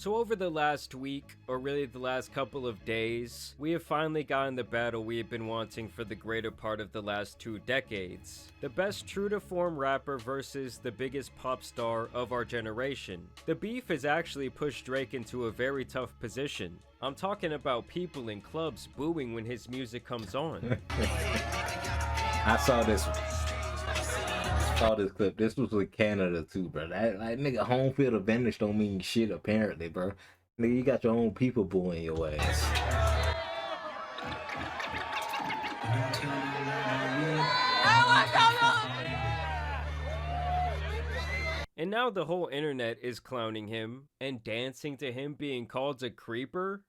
So over the last week, or really the last couple of days, we have finally gotten the battle we have been wanting for the greater part of the last 2 decades. The best true-to-form rapper versus the biggest pop star of our generation. The beef has actually pushed Drake into a very tough position. I'm talking about people in clubs booing when his music comes on. I saw this clip. This was with Canada too, bro. That like nigga home field advantage don't mean shit apparently, bro. Nigga, you got your own people booing your ass. And now the whole internet is clowning him and dancing to him being called a creeper.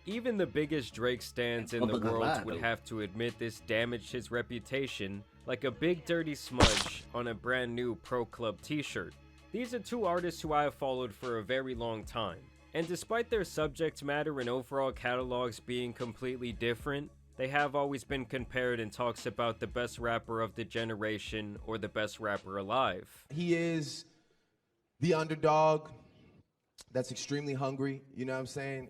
Even the biggest Drake stans in the world would have to admit this damaged his reputation like a big dirty smudge on a brand new Pro Club t-shirt. These are two artists who I have followed for a very long time, and despite their subject matter and overall catalogs being completely different, they have always been compared in talks about the best rapper of the generation or the best rapper alive. He is the underdog that's extremely hungry, you know what I'm saying?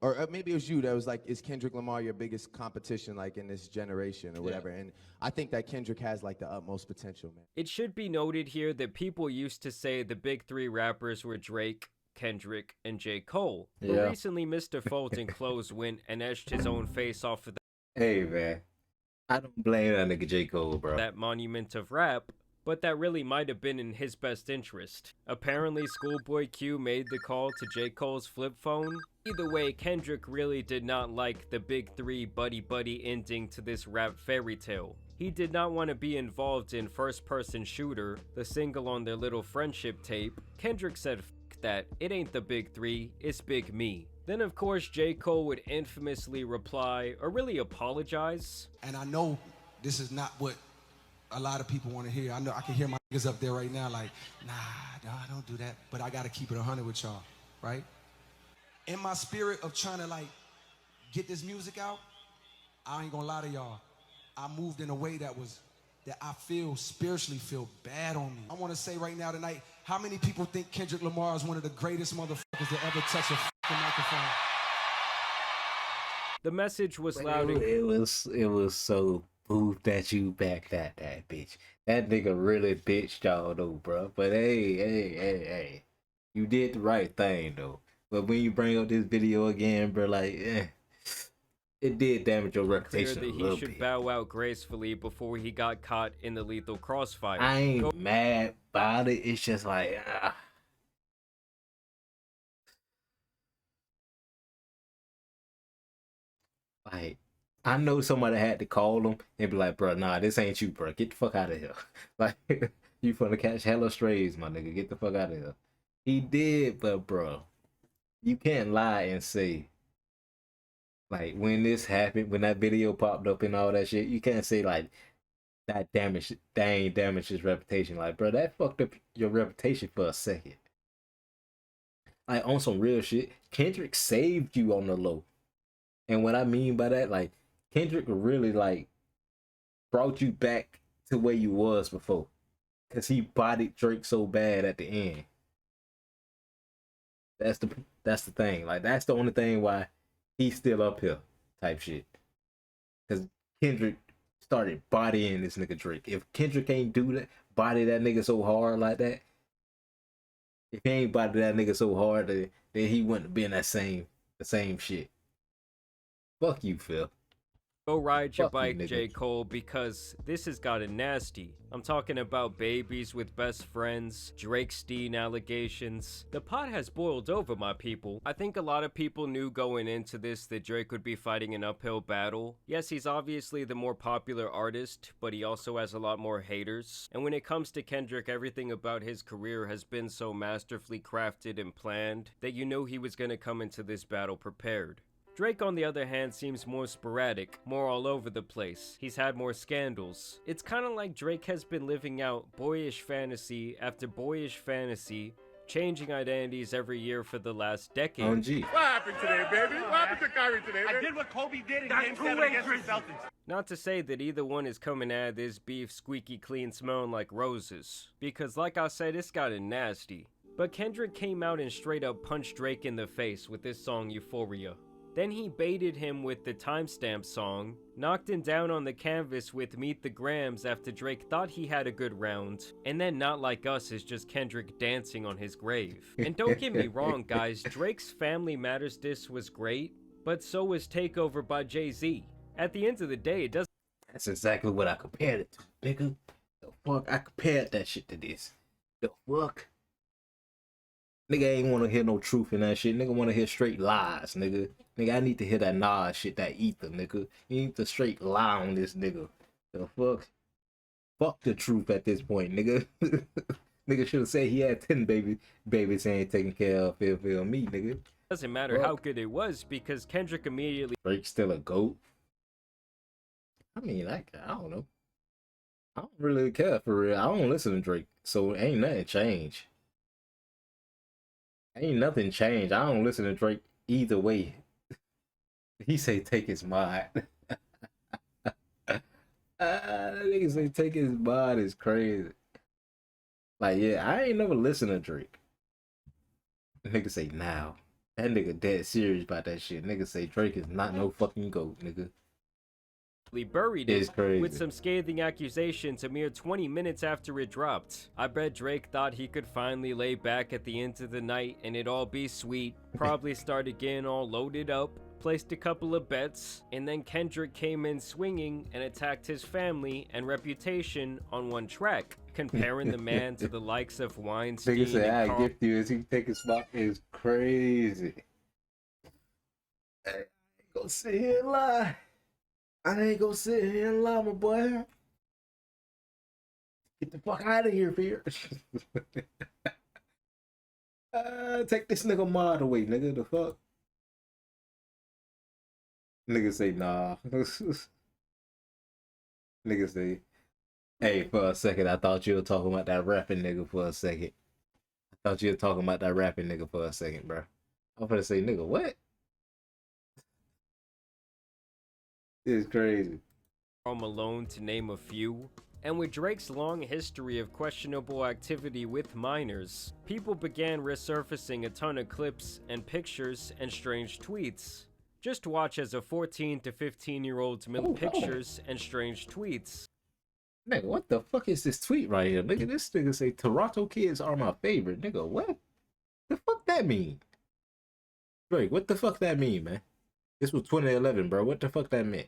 Or maybe it was you that was like, is Kendrick Lamar your biggest competition like in this generation or whatever? And I think that Kendrick has like the utmost potential, man. It should be noted here that people used to say the big 3 rappers were Drake, Kendrick, and J. Cole. Who recently Mr. Fulton Close went and etched his own face off of Hey man, I don't blame that nigga J. Cole, bro. that monument of rap, but that really might have been in his best interest. Apparently, Schoolboy Q made the call to J. Cole's flip phone. Either way, Kendrick really did not like the big 3 buddy-buddy ending to this rap fairy tale. He did not want to be involved in First Person Shooter, the single on their little friendship tape. Kendrick said, "F that, it ain't the big 3, it's Big Me." Then of course J. Cole would infamously reply, or really apologize. And I know this is not what a lot of people want to hear. I know I can hear my niggas up there right now like, nah, don't do that. But I got to keep it 100 with y'all, right? In my spirit of trying to like get this music out, I ain't gonna lie to y'all. I moved in a way that I spiritually feel bad on me. I want to say right now tonight, how many people think Kendrick Lamar is one of the greatest motherfuckers to ever touch a fucking microphone? The message was loud and it was so boof that you back that bitch. That nigga really bitched y'all though, bro. But hey, you did the right thing though. But when you bring up this video again, bro, like, it did damage your reputation clear that a little he should bit. bow out gracefully before he got caught in the lethal crossfire. I ain't mad about it. It's just like, like, I know somebody had to call him and be like, bro, nah, this ain't you, bro. Get the fuck out of here. Like, you finna catch hella strays, my nigga. Get the fuck out of here. He did, but bro, you can't lie and say, like, when this happened, when that video popped up and all that shit, you can't say like that ain't damaged his reputation. Like, bro, that fucked up your reputation for a second. Like, on some real shit, Kendrick saved you on the low. And what I mean by that, like, Kendrick really like brought you back to where you was before. Cause he bodied Drake so bad at the end. That's the thing. Like, that's the only thing why he's still up here type shit. Cause Kendrick started bodying this nigga Drake. If Kendrick ain't do that, body that nigga so hard like that, if he ain't body that nigga so hard, then he wouldn't be in the same shit. Fuck you, Phil. Go ride your Fuck you, bike, nigga. J. Cole, because this has gotten nasty. I'm talking about babies with best friends, Drake-Steen allegations. The pot has boiled over, my people. I think a lot of people knew going into this that Drake would be fighting an uphill battle. Yes, he's obviously the more popular artist, but he also has a lot more haters. And when it comes to Kendrick, everything about his career has been so masterfully crafted and planned that you know he was gonna come into this battle prepared. Drake, on the other hand, seems more sporadic, more all over the place. He's had more scandals. It's kind of like Drake has been living out boyish fantasy after boyish fantasy, changing identities every year for the last decade. On G. What happened today, baby? What happened to Kyrie today, man? I did what Kobe did in Game 7 against the Celtics. Not to say that either one is coming out of this beef squeaky clean smelling like roses, because like I said, it's gotten nasty. But Kendrick came out and straight up punched Drake in the face with this song Euphoria. Then he baited him with the Timestamp song, knocked him down on the canvas with Meet the Grams after Drake thought he had a good round, and then Not Like Us is just Kendrick dancing on his grave. And don't get me wrong guys, Drake's Family Matters diss was great, but so was Takeover by Jay-Z. At the end of the day, it doesn't. That's exactly what I compared it to, nigga. The fuck? I compared that shit to this. The fuck? Nigga ain't wanna hear no truth in that shit. Nigga wanna hear straight lies, nigga. Nigga, I need to hear that Nas shit, that ether, nigga. You need to straight lie on this nigga. The fuck? Fuck the truth at this point, nigga. Nigga should have said he had 10 babies ain't taking care of feel me, nigga. Doesn't matter how good it was because Kendrick immediately Drake's still a GOAT. I mean, I don't know. I don't really care for real. I don't listen to Drake, so ain't nothing changed. Ain't nothing changed. I don't listen to Drake either way. He say take his mod. That nigga say take his mod is crazy. Like, yeah, I ain't never listened to Drake. Nigga say now. That nigga dead serious about that shit. Nigga say Drake is not no fucking GOAT, nigga. buried It's it crazy. with some scathing accusations a mere 20 minutes after it dropped. I bet Drake thought he could finally lay back at the end of the night and it all be sweet, probably start again all loaded up, placed a couple of bets, and then Kendrick came in swinging and attacked his family and reputation on one track, comparing the man to the likes of Weinstein Nigga say I and Carl. gift you as he take his spot is crazy. I ain't gonna sit here and lie. I ain't gonna sit here and lie, my boy. Get the fuck out of here, fear. Take this nigga mod away, nigga. The fuck? Nigga say nah. Nigga say, hey, for a second, I thought you were talking about that rapping nigga for a second. I thought you were talking about that rapping nigga for a second, bro. I'm gonna say, nigga, what? It's crazy. Karl Malone, to name a few. And with Drake's long history of questionable activity with minors, people began resurfacing a ton of clips and pictures and strange tweets. Just watch as a 14 to 15-year-old's pictures and strange tweets. Nigga, what the fuck is this tweet right here? Nigga, this nigga say Toronto kids are my favorite. Nigga, what? The fuck that mean? Drake, what the fuck that mean, man? This was 2011, bro. What the fuck that meant?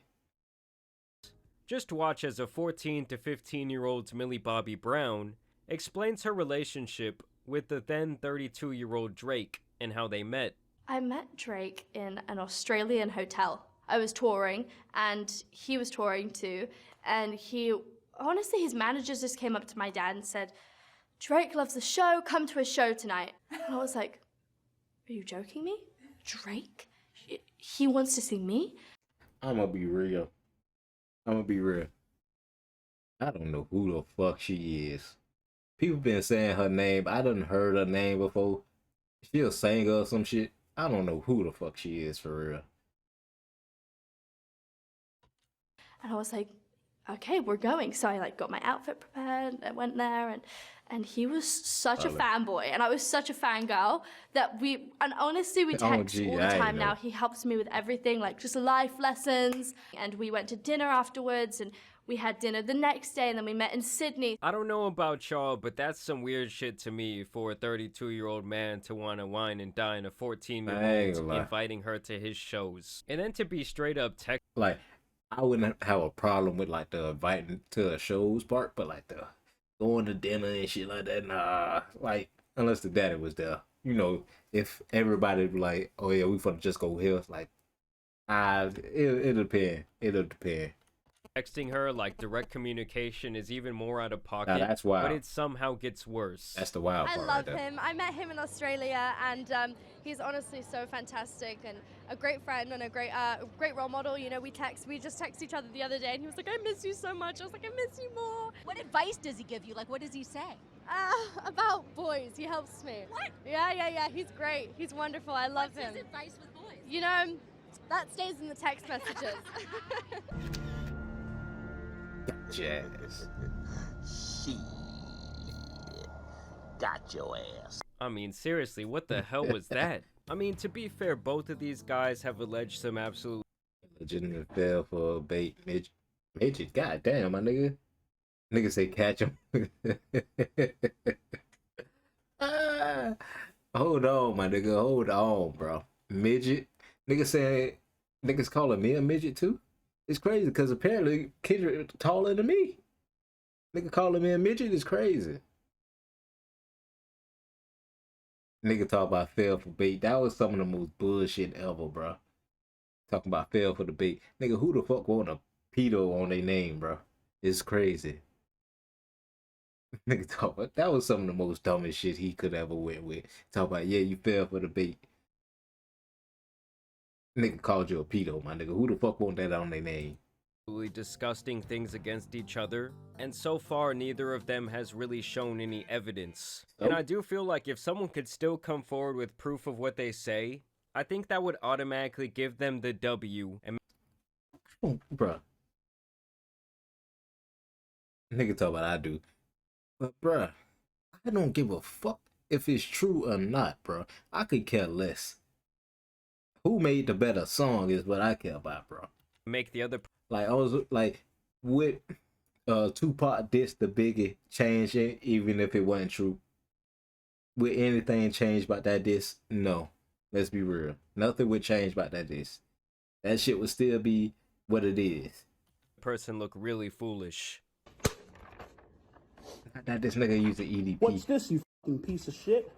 Just watch as a 14 to 15-year-old's Millie Bobby Brown explains her relationship with the then 32-year-old Drake and how they met. I met Drake in an Australian hotel. I was touring, and he was touring too, and honestly, his managers just came up to my dad and said, Drake loves the show, come to his show tonight. And I was like, are you joking me? Drake? He wants to see me? I'm gonna be real. I don't know who the fuck she is. People been saying her name. I done heard her name before. She a singer or some shit. I don't know who the fuck she is for real. And I was like, okay, we're going. So I got my outfit prepared. I went there, and he was such a fanboy, and I was such a fangirl that honestly we text all the time now. He helps me with everything, like just life lessons. And we went to dinner afterwards, and we had dinner the next day, and then we met in Sydney. I don't know about y'all, but that's some weird shit to me for a 32-year-old man to want to wine and dine a 14-year-old inviting her to his shows. And then to be straight up like, I wouldn't have a problem with like the inviting to the shows part, but like the going to dinner and shit like that, nah. Like, unless the daddy was there. You know, if everybody be like, oh yeah, we finna just go here, like, it'll depend. It'll depend. Texting her, like direct communication, is even more out of pocket. Nah, that's wild. But it somehow gets worse. That's the wild part. I love him. I met him in Australia, and he's honestly so fantastic and a great friend and a great role model. You know, we just texted each other the other day, and he was like, I miss you so much. I was like, I miss you more. What advice does he give you? Like, what does he say? About boys. He helps me. What? Yeah. He's great. He's wonderful. I love him. What's his advice with boys? You know, that stays in the text messages. Jazz. Shit. Got your ass. I mean, seriously, what the hell was that? I mean, to be fair, both of these guys have alleged some absolute Legitimate fell for a bait midget. Midget, goddamn, my nigga. Nigga say catch him. Ah, hold on, my nigga. Hold on, bro. Midget. Nigga said niggas calling me a midget too. It's crazy because apparently Kendrick taller than me. Nigga calling me a midget is crazy. Nigga talk about fell for bait. That was some of the most bullshit ever, bro. Talking about fell for the bait. Nigga, who the fuck want a pedo on their name, bro? It's crazy. Nigga talk about that was some of the most dumbest shit he could ever went with. Talk about, yeah, you fell for the bait. Nigga called you a pedo, my nigga. Who the fuck want that on their name? disgusting things against each other, and so far neither of them has really shown any evidence. And I do feel like if someone could still come forward with proof of what they say, I think that would automatically give them the W. And Oh, bruh. Nigga talk about I do. But bruh, I don't give a fuck if it's true or not, bruh. I could care less. Who made the better song is what I care about, bro. make the other Like I was like with Tupac diss the Biggie change it, even if it wasn't true. Would anything change about that diss? No. Let's be real. Nothing would change about that diss. That shit would still be what it is. person look really foolish. That this nigga use the EDP. What's this, you fucking piece of shit?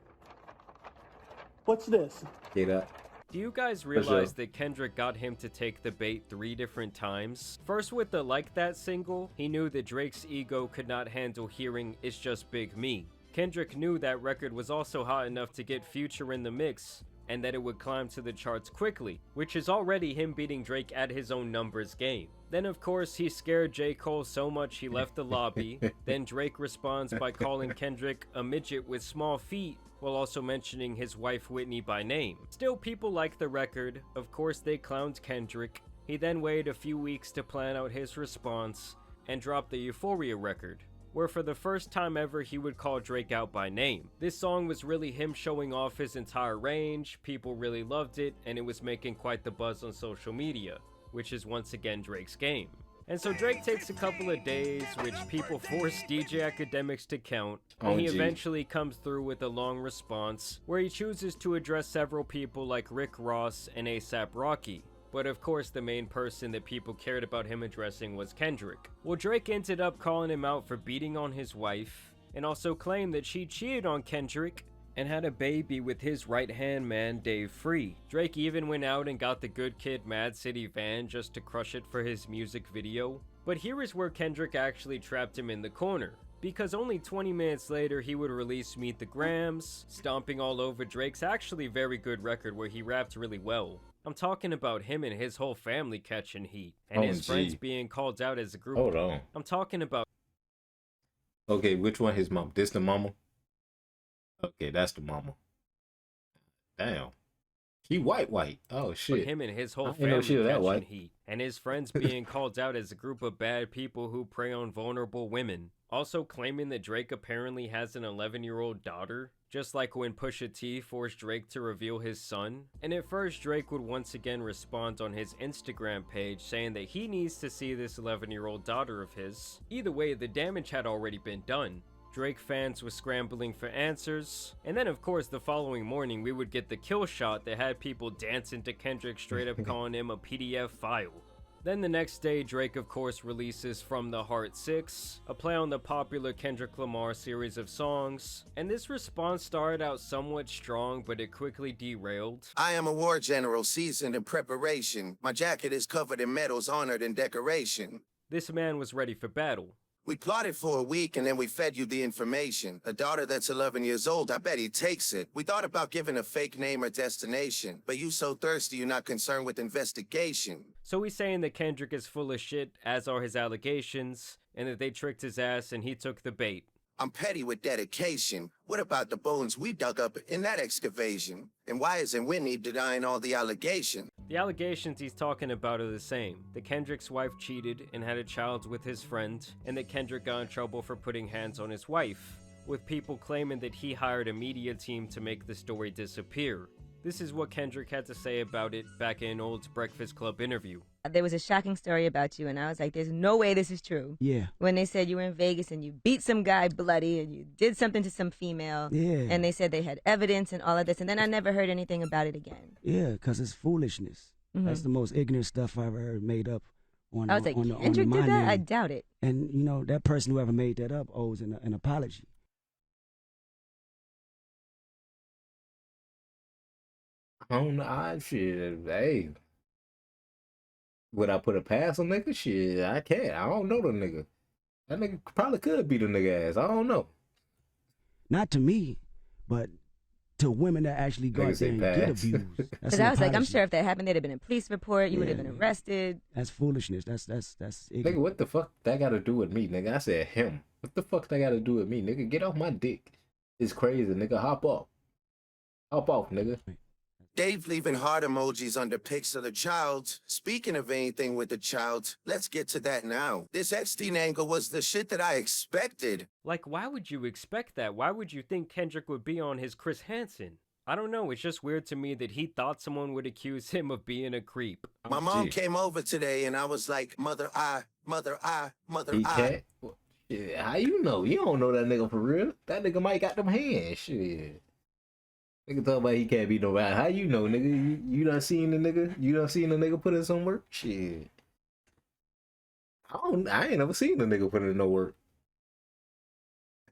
What's this? Get up. Do you guys realize that Kendrick got him to take the bait 3 different times? First with the Like That single, he knew that Drake's ego could not handle hearing It's Just Big Me. Kendrick knew that record was also hot enough to get Future in the mix, and that it would climb to the charts quickly, which is already him beating Drake at his own numbers game. Then of course he scared J. Cole so much he left the lobby. Then Drake responds by calling Kendrick a midget with small feet, while also mentioning his wife Whitney by name. Still, people like the record. Of course they clowned Kendrick. He then waited a few weeks to plan out his response, and dropped the Euphoria record, where for the first time ever he would call Drake out by name. This song was really him showing off his entire range, people really loved it, and it was making quite the buzz on social media, which is once again Drake's game. And so Drake takes a couple of days, which people force DJ Academics to count, and he eventually comes through with a long response, where he chooses to address several people like Rick Ross and A$AP Rocky. But of course the main person that people cared about him addressing was Kendrick. Well, Drake ended up calling him out for beating on his wife, and also claimed that she cheated on Kendrick and had a baby with his right-hand man Dave Free. Drake even went out and got the Good Kid Mad City van just to crush it for his music video. But here is where Kendrick actually trapped him in the corner, because only 20 minutes later he would release Meet the Grams, stomping all over Drake's actually very good record where he rapped really well. I'm talking about him and his whole family catching heat, and his friends being called out as a group. Hold on. I'm talking about... Okay, which one his mom? This the mama? Okay, that's the mama. Damn. She white. Oh shit. him and his whole I didn't know family she was that catching white. heat, and his friends being called out as a group of bad people who prey on vulnerable women. Also claiming that Drake apparently has an 11-year-old daughter, just like when Pusha T forced Drake to reveal his son. And at first Drake would once again respond on his Instagram page saying that he needs to see this 11-year-old daughter of his. Either way, the damage had already been done. Drake fans were scrambling for answers, and then of course the following morning we would get the kill shot that had people dancing to Kendrick straight up calling him a PDF file. Then the next day Drake of course releases From the Heart 6, a play on the popular Kendrick Lamar series of songs, and this response started out somewhat strong but it quickly derailed. I am a war general seasoned in preparation. My jacket is covered in medals honored in decoration. This man was ready for battle. We plotted for a week and then we fed you the information. A daughter that's 11 years old, I bet he takes it. We thought about giving a fake name or destination, but you so thirsty you're not concerned with investigation. So he's saying that Kendrick is full of shit, as are his allegations, and that they tricked his ass and he took the bait. I'm petty with dedication. What about the bones we dug up in that excavation? And why isn't Whitney denying all the allegations? The allegations he's talking about are the same. That Kendrick's wife cheated and had a child with his friend, and that Kendrick got in trouble for putting hands on his wife, with people claiming that he hired a media team to make the story disappear. This is what Kendrick had to say about it back in an old Breakfast Club interview. There was a shocking story about you, and I was like, there's no way this is true. Yeah. When they said you were in Vegas and you beat some guy bloody and you did something to some female. Yeah. And they said they had evidence and all of this, and then I never heard anything about it again. Yeah, because it's foolishness. That's the most ignorant stuff I ever heard made up on I was like, on Kendrick my did that? name. I doubt it. And, you know, that person, whoever made that up, owes an apology. I don't know. Shit, hey. Would I put a pass on nigga? Shit, I can't. I don't know the nigga. That nigga probably could beat a nigga ass. I don't know. Not to me, but to women that actually go Nigga out there and say get pass. abused. Because I was like, I'm sure if that happened, there'd have been a police report. You would have been arrested. That's foolishness. That's Nigga, ignorant. what the fuck that got to do with me, nigga? I said him. What the fuck that got to do with me, nigga? Get off my dick. It's crazy, nigga. Hop off. Hop off, nigga. Dave leaving heart emojis under pics of the child. Speaking of anything with the child, let's get to that now. This Epstein angle was the shit that I expected. Like, why would you expect that? Why would you think Kendrick would be on his Chris Hansen? I don't know, it's just weird to me that he thought someone would accuse him of being a creep. My mom came over today and I was like, mother, mother, mother, He can't. Shit, how you know? You don't know that nigga for real. That nigga might got them hands. Shit. Nigga talk about he can't be no ride. How you know, nigga? You done seen the nigga? You done seen the nigga put in some work? Shit. I ain't never seen the nigga put in no work.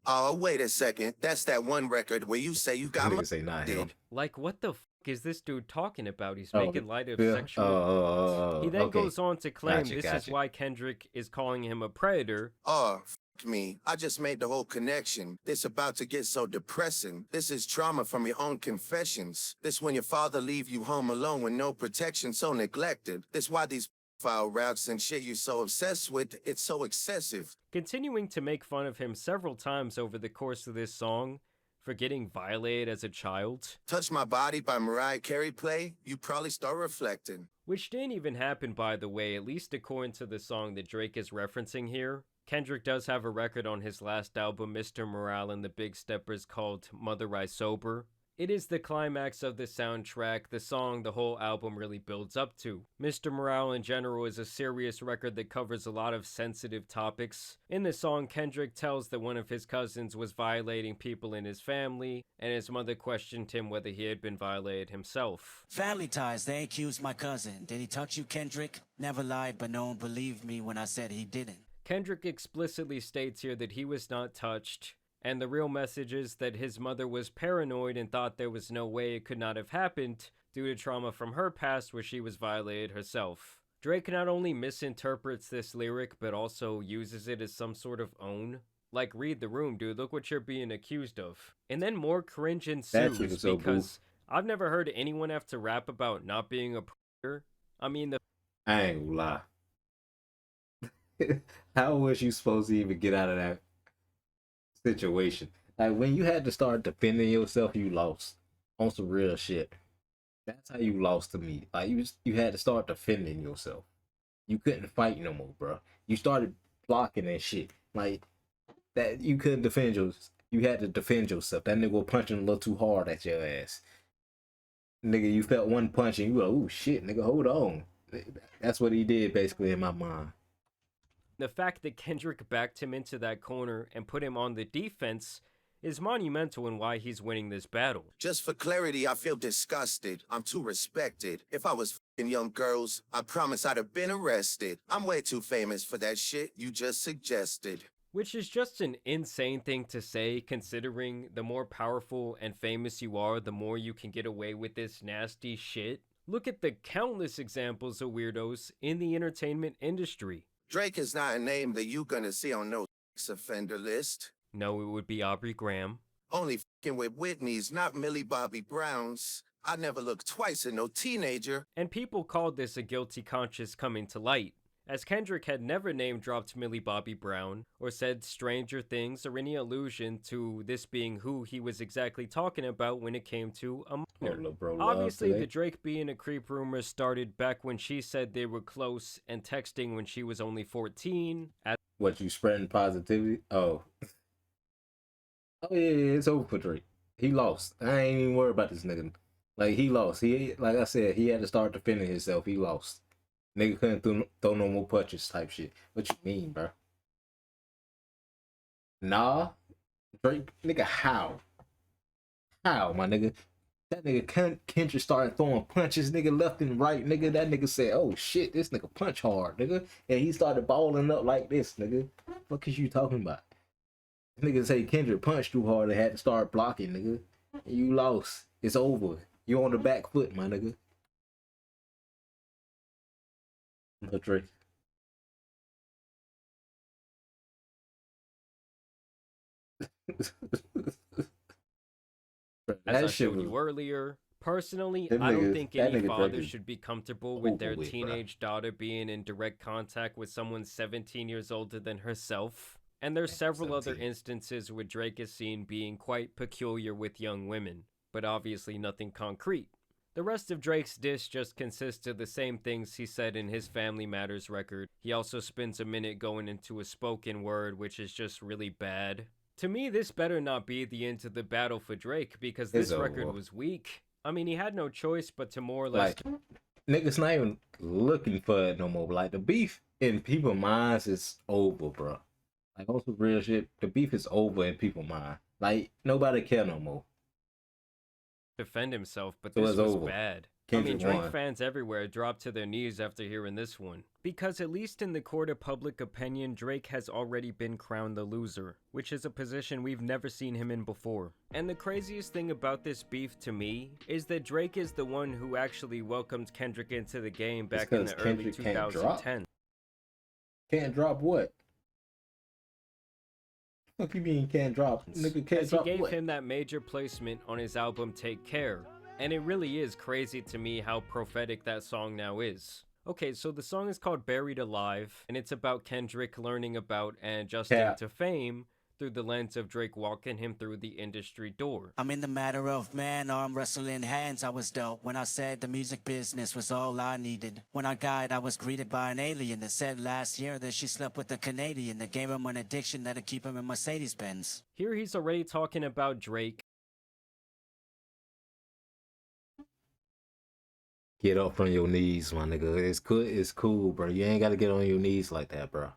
Oh, wait a second. That's that one record where you say you got Nigga say nah, hell. Like, what the f is this dude talking about? He's Oh, making light of yeah. sexual... He then okay. goes on to claim Gotcha, this is gotcha. why Kendrick is calling him a predator. Oh, f me. I just made the whole connection. This about to get so depressing. This is trauma from your own confessions. This when your father leave you home alone with no protection, so neglected. This why these foul routes and shit you so obsessed with, it's so excessive. Continuing to make fun of him several times over the course of this song for getting violated as a child. Touch My Body by Mariah Carey play, you probably start reflecting. Which didn't even happen, by the way, at least according to the song that Drake is referencing here. Kendrick does have a record on his last album, Mr. Morale and the Big Steppers, called Mother I Sober. It is the climax of the soundtrack, the song the whole album really builds up to. Mr. Morale in general is a serious record that covers a lot of sensitive topics. In the song, Kendrick tells that one of his cousins was violating people in his family, and his mother questioned him whether he had been violated himself. Family ties, they accused my cousin. Did he touch you, Kendrick? Never lied, but no one believed me when I said he didn't. Kendrick explicitly states here that he was not touched, and the real message is that his mother was paranoid and thought there was no way it could not have happened due to trauma from her past where she was violated herself. Drake not only misinterprets this lyric, but also uses it as some sort of own. Like, read the room, dude, look what you're being accused of. And then more cringe ensues shit is so because I've never heard anyone have to rap about not being a predator. I mean, I ain't gonna lie. How was you supposed to even get out of that situation? Like, when you had to start defending yourself, you lost on some real shit. That's how you lost to me. Like, you had to start defending yourself. You couldn't fight no more, bro. You started blocking and shit. Like, that you couldn't defend yourself. You had to defend yourself. That nigga was punching a little too hard at your ass. Nigga, you felt one punch and you were like, oh shit, nigga, hold on. That's what he did basically in my mind. The fact that Kendrick backed him into that corner and put him on the defense is monumental in why he's winning this battle. Just for clarity, I feel disgusted. I'm too respected. If I was f***ing young girls, I promise I'd have been arrested. I'm way too famous for that shit you just suggested. Which is just an insane thing to say, considering the more powerful and famous you are, the more you can get away with this nasty shit. Look at the countless examples of weirdos in the entertainment industry. Drake is not a name that you gonna see on no sex offender list. No, it would be Aubrey Graham. Only f***ing with Whitney's, not Millie Bobby Brown's. I never looked twice at no teenager. And people called this a guilty conscience coming to light. as Kendrick had never name-dropped Millie Bobby Brown, or said stranger things or any allusion to this being who he was exactly talking about when it came to a minor. Obviously, the Drake being a creep rumor started back when she said they were close and texting when she was only 14. What, you spreading positivity? Oh. Oh yeah, it's over for Drake. He lost. I ain't even worried about this nigga. Like, he lost. He, like I said, he had to start defending himself. He lost. Nigga couldn't throw no more punches type shit. What you mean, bro? Nah. Drake, nigga, how? How, my nigga? That nigga Kendrick started throwing punches, nigga, left and right, nigga. That nigga said, oh shit, this nigga punch hard, nigga. And he started balling up like this, nigga. What is you talking about? Nigga say Kendrick punched too hard and had to start blocking, nigga. You lost. It's over. You on the back foot, my nigga. No, Drake. As I showed you earlier, personally, I don't think any father should be comfortable with their teenage daughter being in direct contact with someone 17 years older than herself. And there's several other instances where Drake is seen being quite peculiar with young women, but obviously nothing concrete. The rest of Drake's diss just consists of the same things he said in his Family Matters record. He also spends a minute going into a spoken word, which is just really bad. To me, this better not be the end of the battle for Drake, because this record was weak. I mean, he had no choice but to more or less... Like, niggas not even looking for it no more. Like, the beef in people's minds is over, bro. Like, on some real shit, the beef is over in people's mind. Like, nobody care no more. Defend himself, but So this it's was over. bad. Kendrick I mean, Drake won. fans everywhere dropped to their knees after hearing this one. Because at least in the court of public opinion, Drake has already been crowned the loser, which is a position we've never seen him in before. And the craziest thing about this beef to me is that Drake is the one who actually welcomed Kendrick into the game back in the early 2010s. Can't drop what? What you mean can't drop? Nigga can't As he drop gave what? him that major placement on his album Take Care. And it really is crazy to me how prophetic that song now is. Okay, so the song is called Buried Alive, and it's about Kendrick learning about and adjusting to fame through the lens of Drake walking him through the industry door. I'm in the matter of man, arm wrestling hands. I was dope when I said the music business was all I needed. When I got, I was greeted by an alien that said last year that she slept with a Canadian that gave him an addiction that'd keep him in Mercedes-Benz. Here he's already talking about Drake. Get up from your knees, my nigga. It's cool, bro. You ain't gotta get on your knees like that, bro.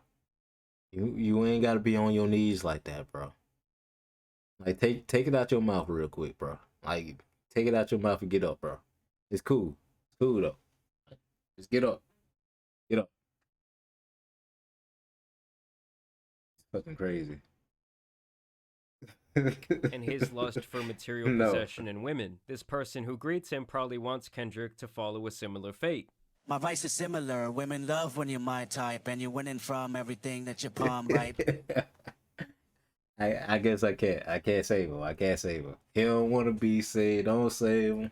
You ain't gotta be on your knees like that, bro. Like, take it out your mouth real quick, bro. Like, take it out your mouth and get up, bro. It's cool. It's cool though. Just get up. Get up. It's fucking crazy. And his lust for material possession and women. This person who greets him probably wants Kendrick to follow a similar fate. My vice is similar. Women love when you're my type and you're winning from everything that you palm ripe. I guess I can't save him. I can't save him. He don't want to be saved. Don't save him.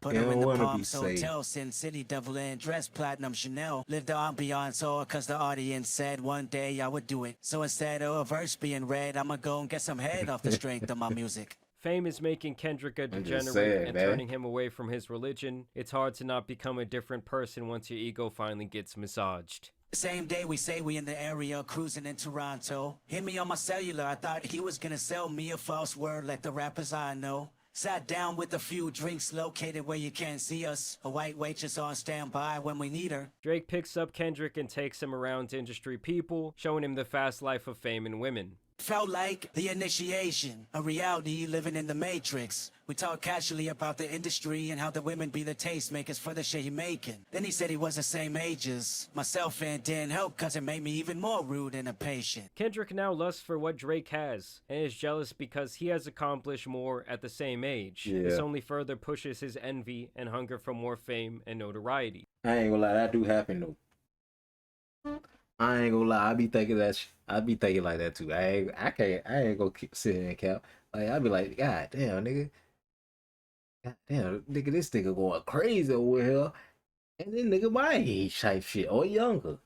Put him in the Palms Hotel, Sin City, Devil in Dress, Platinum Chanel. Live the ambiance all cause the audience said one day I would do it. So instead of a verse being read, I'ma go and get some head off the strength of my music. Fame is making Kendrick a degenerate saying, and man. turning him away from his religion. It's hard to not become a different person once your ego finally gets massaged. Same day we say we in the area cruising in Toronto. Hit me on my cellular, I thought he was gonna sell me a false word like the rappers I know. Sat down with a few drinks located where you can't see us. A white waitress on standby when we need her. Drake picks up Kendrick and takes him around to industry people, showing him the fast life of fame and women. Felt like the initiation, a reality living in the matrix. We talked casually about the industry and how the women be the tastemakers for the shit he making. Then he said he was the same age as myself and didn't help cause it made me even more rude and impatient. Kendrick now lusts for what Drake has, and is jealous because he has accomplished more at the same age. Yeah. This only further pushes his envy and hunger for more fame and notoriety. I ain't gonna lie, that do happen though. I ain't gonna lie, I be thinking like that too. I ain't gonna keep sitting and cap. Like, I be like, God damn, nigga. God damn, nigga, this nigga going crazy over here. And then nigga my age type shit or younger.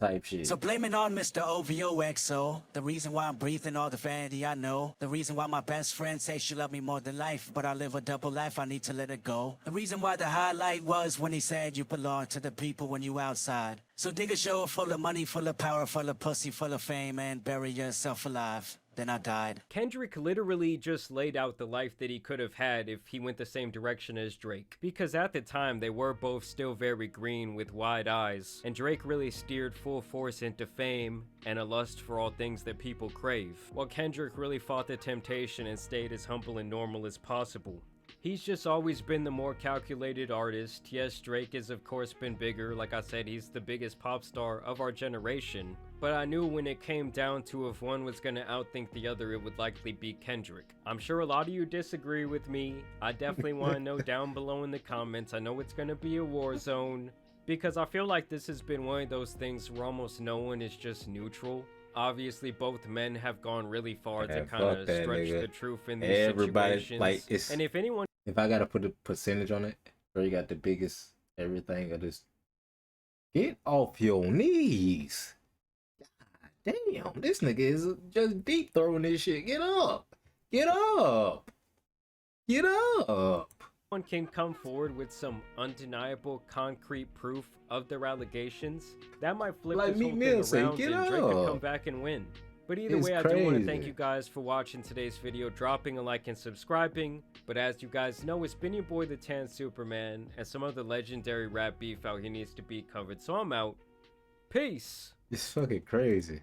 type shit. So blame it on Mr. OVOXO. The reason why I'm breathing all the vanity I know. The reason why my best friend say she love me more than life. But I live a double life, I need to let it go. The reason why the highlight was when he said you belong to the people when you outside. So dig a show full of money, full of power, full of pussy, full of fame, and bury yourself alive. Then I died. Kendrick literally just laid out the life that he could have had if he went the same direction as Drake. Because at the time, they were both still very green with wide eyes, and Drake really steered full force into fame and a lust for all things that people crave, while Kendrick really fought the temptation and stayed as humble and normal as possible. He's just always been the more calculated artist. Yes, Drake has of course been bigger. Like I said, he's the biggest pop star of our generation. But I knew when it came down to if one was gonna outthink the other, it would likely be Kendrick. I'm sure a lot of you disagree with me. I definitely want to know down below in the comments. I know it's gonna be a war zone, because I feel like this has been one of those things where almost no one is just neutral. Obviously, both men have gone really far to kind of stretch the truth in these situations. Like, it's, and if anyone, if I gotta put a percentage on it, bro, you got the biggest everything of this. Get off your knees. God damn, this nigga is just deep throwing this shit. Get up. Get up. Get up. one can come forward with some undeniable concrete proof of their allegations, that might flip like this whole thing around and Drake could come back and win. But either way, I do want to thank you guys for watching today's video, dropping a like and subscribing. But as you guys know, it's been your boy the Tan Superman, and some of the legendary rap beef out here needs to be covered. So I'm out. Peace. It's fucking crazy.